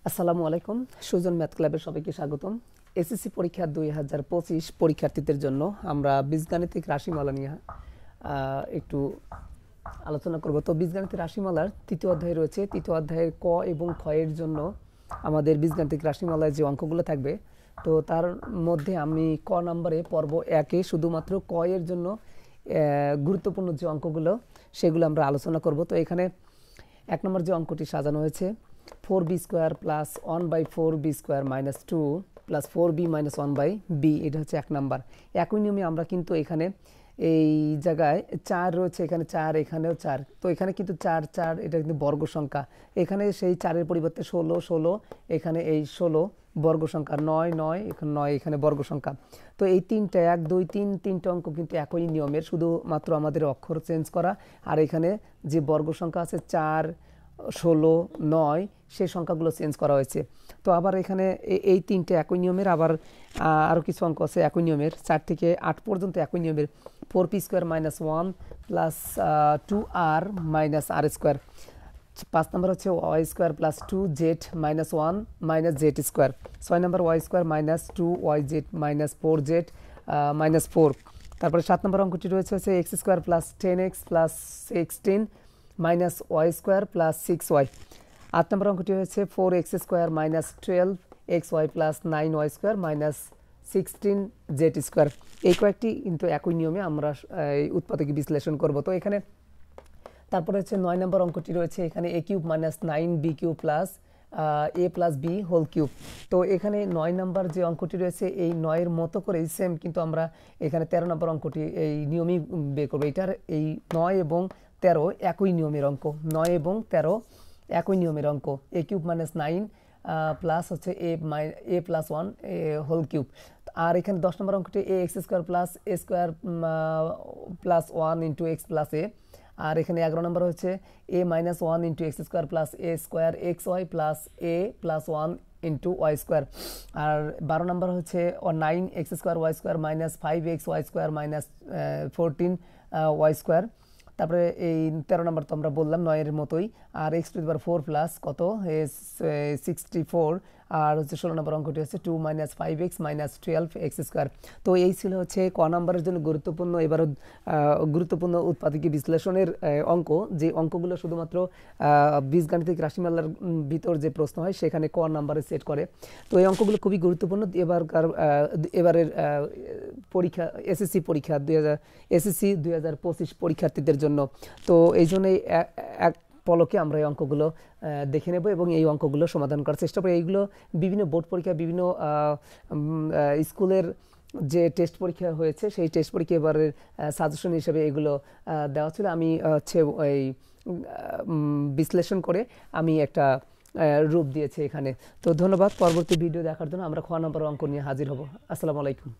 আসসালামু আলাইকুম। সুজন ম্যাথ ক্লাবের সবাইকে স্বাগতম। এসএসসি পরীক্ষা 2025 পরীক্ষার্থীদের জন্য আমরা বীজগাণিতিক রাশিমালা নিয়ে একটু আলোচনা করব। তো বীজগাণিতিক রাশিমালার তৃতীয় অধ্যায় রয়েছে। তৃতীয় অধ্যায়ের ক এবং খ এর জন্য আমাদের বীজগাণিতিক রাশিমালায় যে অঙ্কগুলো থাকবে, তো তার মধ্যে আমি ক নম্বরে পর্ব 1-এ শুধুমাত্র ক এর জন্য গুরুত্বপূর্ণ যে অঙ্কগুলো সেগুলো আমরা আলোচনা করব। তো এখানে 1 নম্বর যে অঙ্কটি সাজানো হয়েছে 4b square plus 1/4b square minus 2 plus 4b minus 1/b, এটা হচ্ছে 1 নাম্বার। একই নিয়মে আমরা কিন্তু এখানে এই জায়গায় 4 রয়েছে, এখানে 4, এখানেও 4, তো এখানে কিন্তু 4 4 এটা কিন্তু বর্গ সংখ্যা। এখানে সেই 4-এর পরিবর্তে 16 16, এখানে এই 16 বর্গ সংখ্যা, 9 9, এখানে 9, এখানে বর্গ সংখ্যা। তো এই 3টা 1 2 3 তিনটা অঙ্ক কিন্তু একই নিয়মের, শুধুমাত্র আমাদের অক্ষর চেঞ্জ করা। আর এখানে যে বর্গ সংখ্যা আছে 4 16 9, সেই সংখ্যাগুলো চেঞ্জ করা হয়েছে। তো আবার এখানে এই 3টে একই নিয়মের, আবার আরও কিছু অঙ্ক আছে একই নিয়মের, 4 থেকে 8 পর্যন্ত একই নিয়মের। 4p square minus 1 plus 2r minus R square. 5 নম্বর হচ্ছে y square plus 2z minus 1 minus z square. 6 নম্বর y square minus 2yz minus 4z minus 4। তারপরে 7 নম্বর অঙ্কটি রয়েছে হচ্ছে x square plus 10x plus 16 minus y square plus 6y। 8 নম্বর অঙ্কটি হয়েছে 4x square minus 12xy plus 9y square minus 16z square. এই কয়েকটি কিন্তু একই নিয়মে আমরা উৎপাদক বিশ্লেষণ করব। তো এখানে তারপরে হচ্ছে 9 নম্বর অঙ্কটি রয়েছে, এখানে a cube minus 9b cube plus a প্লাস b হোল কিউব। তো এখানে 9 নম্বর যে অঙ্কটি রয়েছে এই 9-এর মতো করেই সেম কিন্তু আমরা এখানে 13 নম্বর অঙ্কটি এই নিয়মই বের করবো। এটার এই 9 এবং 13 একই নিয়মের অঙ্ক, 9 এবং 13 একই নিয়মের অঙ্ক। a কিউব মাইনাস 9 প্লাস হচ্ছে a প্লাস 1 হোল কিউব। আর এখানে 10 নম্বর অঙ্কটি a x square plus a square plus 1 into x plus a. আর এখানে 11 নম্বর হচ্ছে a minus 1 into x square plus a square x y plus a plus 1 into y square. আর 12 number হচ্ছে 9 x square y square minus 5x y square minus 14 Y square. তারপরে এই 13 number তো আমরা বললাম 9-এর মতোই। আর x to the power 4 plus কত 64। আর হচ্ছে 16 নম্বর অঙ্কটি হচ্ছে 2 minus 5x minus 12x square. তো এই ছিল হচ্ছে ক নম্বরের জন্য গুরুত্বপূর্ণ, এবারও গুরুত্বপূর্ণ উৎপাদকীয় বিশ্লেষণের অঙ্ক, যে অঙ্কগুলো শুধুমাত্র বীজগাণিতিক রাশিমালার ভিতর যে প্রশ্ন হয় সেখানে ক নম্বরে সেট করে। তো এই অঙ্কগুলো খুবই গুরুত্বপূর্ণ এবারের পরীক্ষা, এসএসসি পরীক্ষা এসএসসি 2025 পরীক্ষার্থীদের জন্য। তো এই জন্যই এক পলকে আমরা এই অঙ্কগুলো দেখে নেব এবং এই অঙ্কগুলো সমাধান করার চেষ্টা করি। এইগুলো বিভিন্ন বোর্ড পরীক্ষা, বিভিন্ন স্কুলের যে টেস্ট পরীক্ষা হয়েছে সেই টেস্ট পরীক্ষা এবারের সাজেশন হিসেবে এগুলো দেওয়া ছিল। আমি হচ্ছে এই বিশ্লেষণ করে আমি একটা রূপ দিয়েছি এখানে। তো ধন্যবাদ। পরবর্তী ভিডিও দেখার জন্য আমরা খ নম্বর অঙ্ক নিয়ে হাজির হব। আসসালামু আলাইকুম।